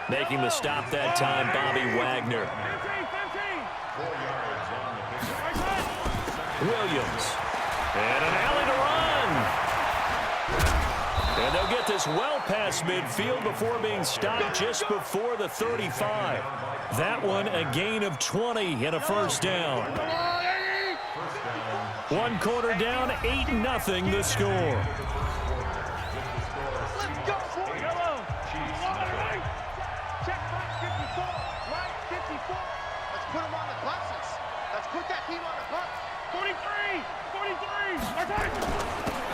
Making the stop that time, Bobby Wagner. Williams. And an alley to run. And they'll get this well past midfield before being stopped just before the 35. That one a gain of 20 and a first down. One quarter down, 8-0 the score.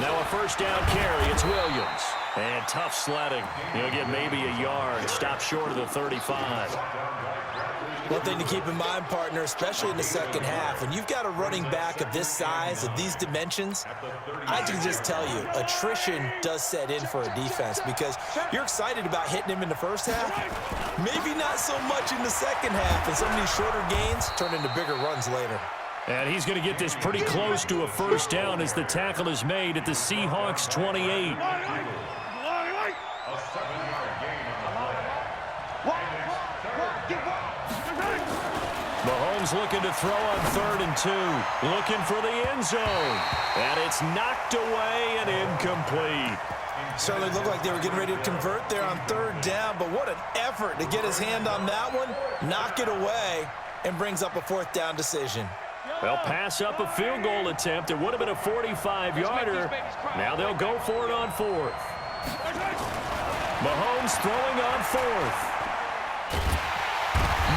Now a first down carry. It's Williams. And tough sledding. He'll get maybe a yard. Stop short of the 35. One thing to keep in mind, partner, especially in the second half, when you've got a running back of this size, of these dimensions, I can just tell you, attrition does set in for a defense because you're excited about hitting him in the first half. Maybe not so much in the second half, and some of these shorter gains turn into bigger runs later. And he's going to get this pretty close to a first down as the tackle is made at the Seahawks 28. Mahomes looking to throw on 3rd and 2. Looking for the end zone. And it's knocked away and incomplete. Certainly looked like they were getting ready to convert there on 3rd down, but what an effort to get his hand on that one, knock it away, and brings up a 4th down decision. They'll pass up a field goal attempt. It would have been a 45-yarder. Now they'll go for it on 4th. Mahomes throwing on 4th.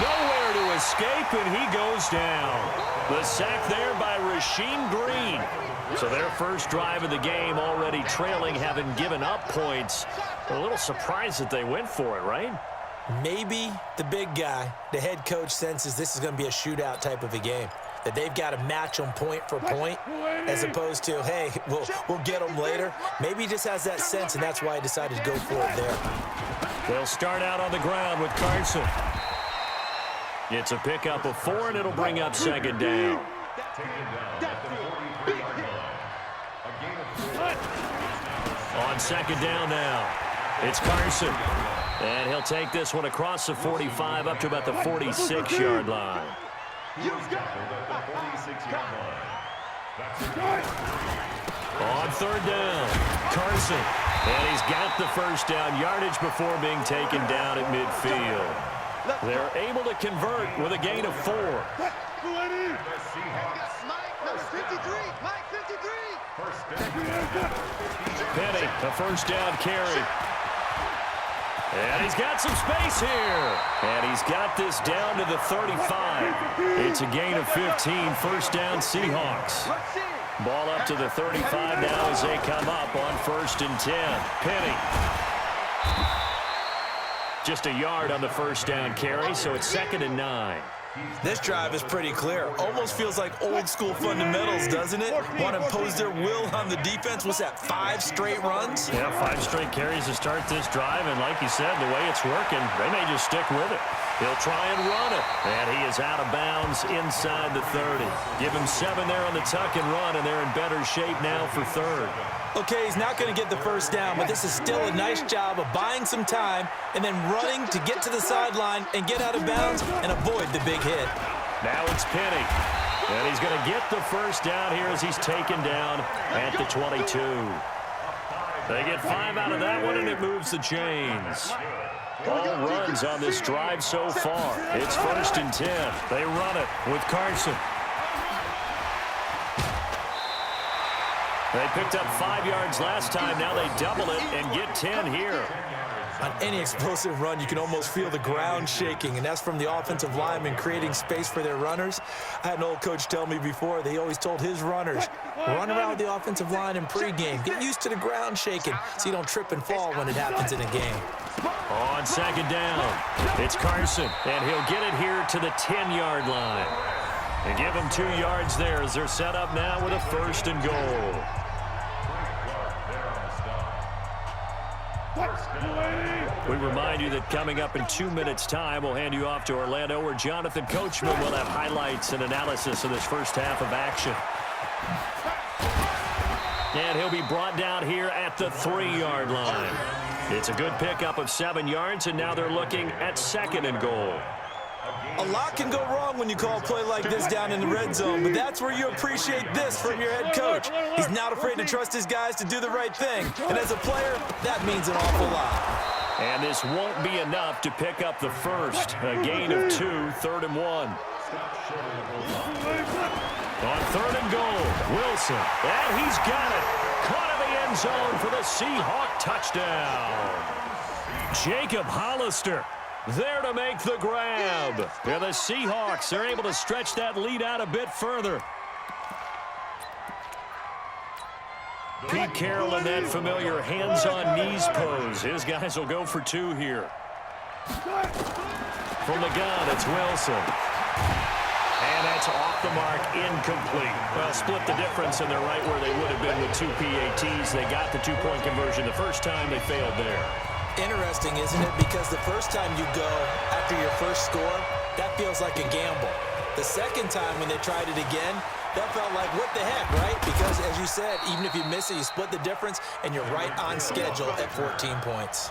Nowhere to escape, and he goes down. The sack there by Rasheem Green. So their first drive of the game already trailing, having given up points. A little surprised that they went for it, right? Maybe the big guy, the head coach, senses this is going to be a shootout type of a game. That they've got to match them point for point as opposed to, hey, we'll get them later. Maybe he just has that sense, and that's why he decided to go for it there. They'll start out on the ground with Carson. It's a pickup of 4, and it'll bring up 2nd down. On 2nd down now, it's Carson. And he'll take this one across the 45 up to about the 46-yard line. On 3rd down, Carson. And he's got the first down yardage before being taken down at midfield. They're able to convert with a gain of 4. Penny, a first down carry. And he's got some space here. And he's got this down to the 35. It's a gain of 15. First down, Seahawks. Ball up to the 35 now as they come up on 1st and 10. Penny. Just a yard on the first down carry, so it's 2nd and 9. This drive is pretty clear. Almost feels like old school fundamentals, doesn't it? Want to impose their will on the defense. What's that, 5 straight runs? Yeah, 5 straight carries to start this drive, and like you said, the way it's working, they may just stick with it. He'll try and run it, and he is out of bounds inside the 30. Give him 7 there on the tuck and run, and they're in better shape now for 3rd. Okay, he's not going to get the first down, but this is still a nice job of buying some time and then running to get to the sideline and get out of bounds and avoid the big hit. Now it's Penny. And he's going to get the first down here as he's taken down at the 22. They get 5 out of that one, and it moves the chains. All runs on this drive so far. It's 1st and 10. They run it with Carson. They picked up 5 yards last time. Now they double it and get 10 here. On any explosive run, you can almost feel the ground shaking, and that's from the offensive linemen creating space for their runners. I had an old coach tell me before, they always told his runners, run around the offensive line in pregame. Get used to the ground shaking so you don't trip and fall when it happens in a game. On 2nd down, it's Carson, and he'll get it here to the 10-yard line. And give them 2 yards there as they're set up now with a 1st and goal. We remind you that coming up in 2 minutes' time, we'll hand you off to Orlando, where Jonathan Coachman will have highlights and analysis of this first half of action. And he'll be brought down here at the 3-yard line. It's a good pickup of 7 yards, and now they're looking at 2nd and goal. A lot can go wrong when you call a play like this down in the red zone, but that's where you appreciate this from your head coach. He's not afraid to trust his guys to do the right thing, and as a player, that means an awful lot. And this won't be enough to pick up the first. A gain of 2, 3rd and 1. On 3rd and goal, Wilson, and he's got it. Caught in the end zone for the Seahawk touchdown. Jacob Hollister there to make the grab. And the Seahawks are able to stretch that lead out a bit further. Pete Carroll in that familiar hands-on-knees pose. His guys will go for 2 here. From the gun, it's Wilson. And that's off the mark, incomplete. Well, split the difference, and they're right where they would have been with 2 PATs. They got the 2-point conversion the first time. They failed there. Interesting, isn't it? Because the first time you go after your first score, that feels like a gamble. The second time when they tried it again, that felt like, what the heck, right? Because, as you said, even if you miss it, you split the difference, and you're right on schedule at 14 points.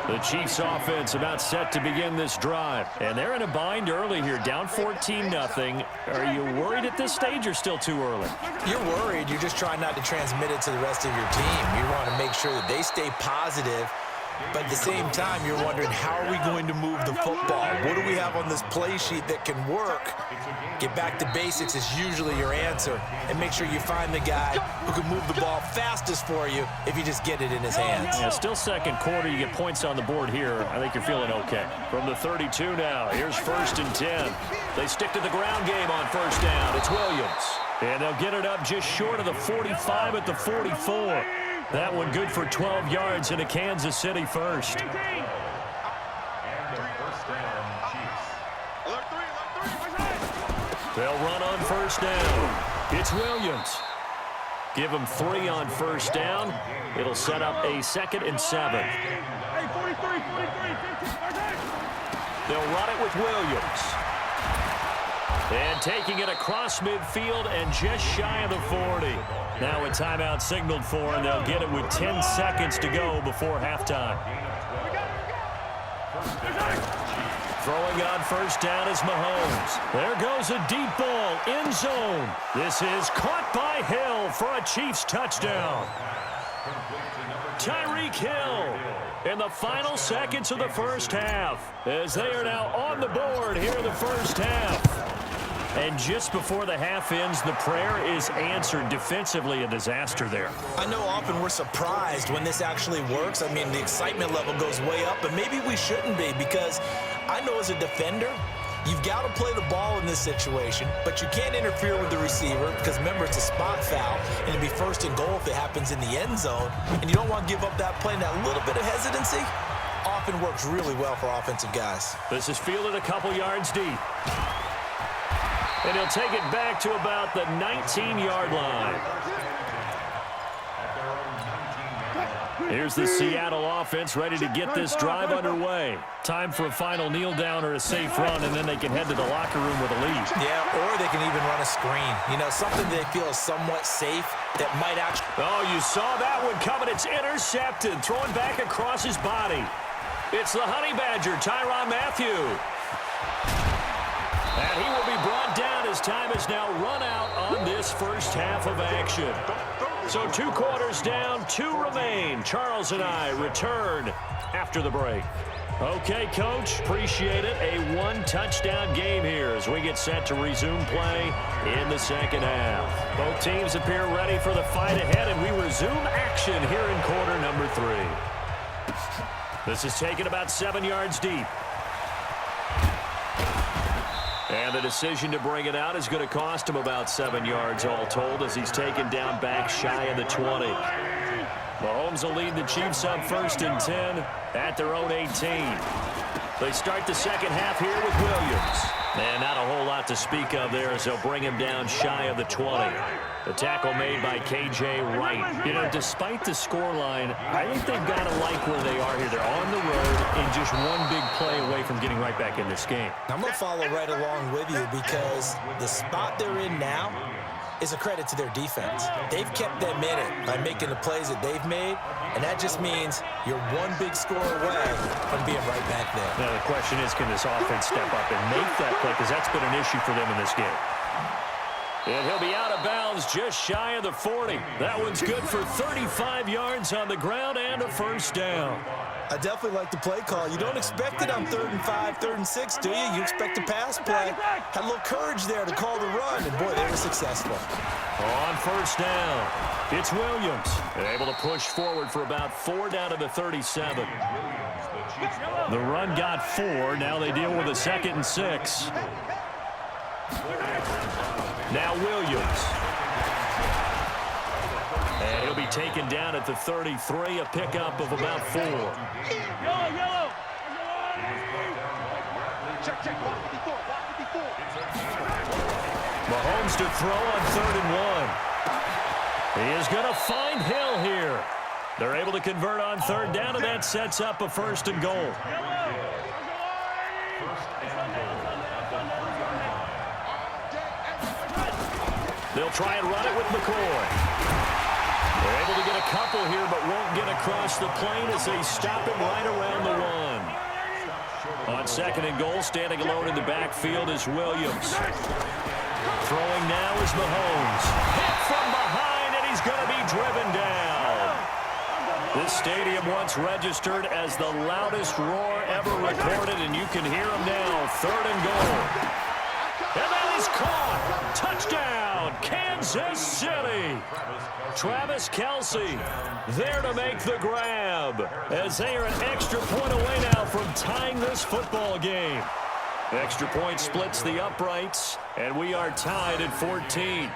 The Chiefs offense about set to begin this drive. And they're in a bind early here, down 14-0. Are you worried at this stage or still too early? You're worried. You're just trying not to transmit it to the rest of your team. You want to make sure that they stay positive. But at the same time, you're wondering, how are we going to move the football? What do we have on this play sheet that can work? Get back to basics is usually your answer. And make sure you find the guy who can move the ball fastest for you if you just get it in his hands. Yeah, still second quarter. You get points on the board here. I think you're feeling okay. From the 32 now, here's 1st and 10. They stick to the ground game on 1st down. It's Williams. And they'll get it up just short of the 45 at the 44. That one good for 12 yards in a Kansas City first. They'll run on 1st down. It's Williams. Give them 3 on 1st down. It'll set up a 2nd and 7. They'll run it with Williams. And taking it across midfield and just shy of the 40. Now a timeout signaled for, and they'll get it with 10 seconds to go before halftime. Throwing on 1st down is Mahomes. There goes a deep ball, end zone. This is caught by Hill for a Chiefs touchdown. Tyreek Hill in the final seconds of the first half, as they are now on the board here in the first half. And just before the half ends, the prayer is answered. Defensively, a disaster there. I know often we're surprised when this actually works. I mean, the excitement level goes way up, but maybe we shouldn't be, because I know as a defender, you've got to play the ball in this situation, but you can't interfere with the receiver because, remember, it's a spot foul, and it'd be 1st and goal if it happens in the end zone, and you don't want to give up that play. And that little bit of hesitancy often works really well for offensive guys. This is fielded a couple yards deep. And he'll take it back to about the 19-yard line. Here's the Seattle offense ready to get this drive underway. Time for a final kneel down or a safe run, and then they can head to the locker room with a lead. Yeah, or they can even run a screen. You know, something they feel is somewhat safe that might actually... Oh, you saw that one coming. It's intercepted. Throwing back across his body. It's the Honey Badger, Tyrann Mathieu. And he will be brought down as time is now run out on this first half of action. So 2 quarters down, 2 remain. Charles and I return after the break. Okay, Coach, appreciate it. A 1-touchdown game here as we get set to resume play in the second half. Both teams appear ready for the fight ahead, and we resume action here in quarter number 3. This is taken about 7 yards deep. And the decision to bring it out is going to cost him about 7 yards all told, as he's taken down back shy of the 20. Mahomes will lead the Chiefs up 1st and 10 at their own 18. They start the second half here with Williams. And not a whole lot to speak of there, as they'll bring him down shy of the 20. The tackle made by K.J. Wright. You know, despite the scoreline, I think they've got to like where they are here. They're on the road and just one big play away from getting right back in this game. I'm going to follow right along with you, because the spot they're in now, is a credit to their defense. They've kept them in it by making the plays that they've made, and that just means you're one big score away from being right back there. Now the question is, can this offense step up and make that play, because that's been an issue for them in this game. And he'll be out of bounds just shy of the 40. That one's good for 35 yards on the ground and a first down. I definitely like the play call. You don't expect it on 3rd and 5, 3rd and 6, do you? You expect a pass play. Had a little courage there to call the run, and boy, they were successful. On first down, it's Williams. Able to push forward for about 4 down to the 37. The run got 4. Now they deal with a 2nd and 6. Now Williams. And he'll be taken down at the 33, a pickup of about 4. Mahomes to throw on 3rd and 1. He is going to find Hill here. They're able to convert on 3rd down, and that sets up a 1st and goal. They'll try and run it with McCoy. They're able to get a couple here, but won't get across the plane as they stop him right around the 1. On 2nd and goal, standing alone in the backfield is Williams. Throwing now is Mahomes. Hit from behind, and he's going to be driven down. This stadium once registered as the loudest roar ever recorded, and you can hear him now. 3rd and goal. And that is caught. Touchdown, Kansas City. Travis Kelce there to make the grab, as they are an extra point away now from tying this football game. Extra point splits the uprights, and we are tied at 14.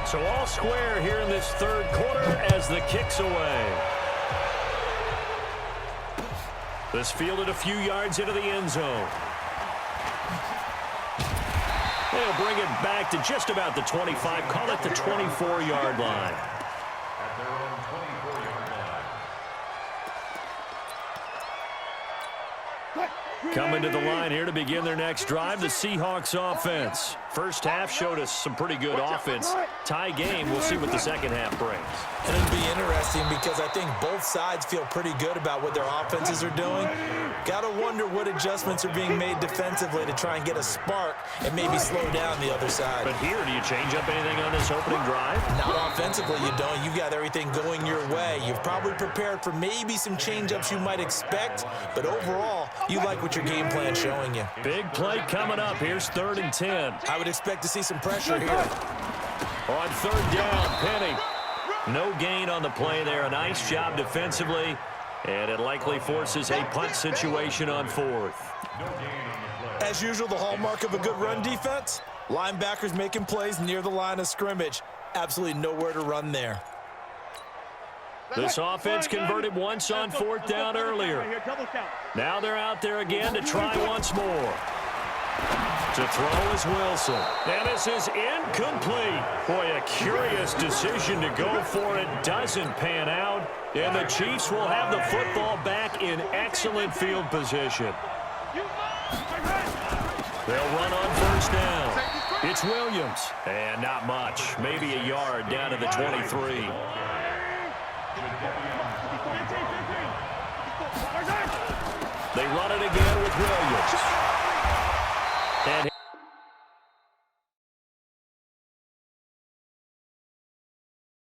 So all square here in this 3rd quarter as the kick's away. This fielded a few yards into the end zone. They'll bring it back to just about the 25. Call it the 24-yard line. Coming to the line here to begin their next drive, the Seahawks offense. First half showed us some pretty good offense. Tie game, we'll see what the second half brings. And it'll be interesting because I think both sides feel pretty good about what their offenses are doing. Got to wonder what adjustments are being made defensively to try and get a spark and maybe slow down the other side. But here, do you change up anything on this opening drive? Not offensively, you don't. You've got everything going your way. You've probably prepared for maybe some change-ups you might expect, but overall, you like what your game plan's showing you. Big play coming up. Here's 3rd and 10. I would expect to see some pressure here. On 3rd down, Penny. No gain on the play there. A nice job defensively, and it likely forces a punt situation on 4th. As usual, the hallmark of a good run defense, linebackers making plays near the line of scrimmage. Absolutely nowhere to run there. This offense converted once on 4th down earlier. Now they're out there again to try once more. To throw is Wilson. And this is incomplete. Boy, a curious decision to go for it. Doesn't pan out. And the Chiefs will have the football back in excellent field position. They'll run on 1st down. It's Williams. And not much. Maybe a yard down to the 23. They run it again with Williams. And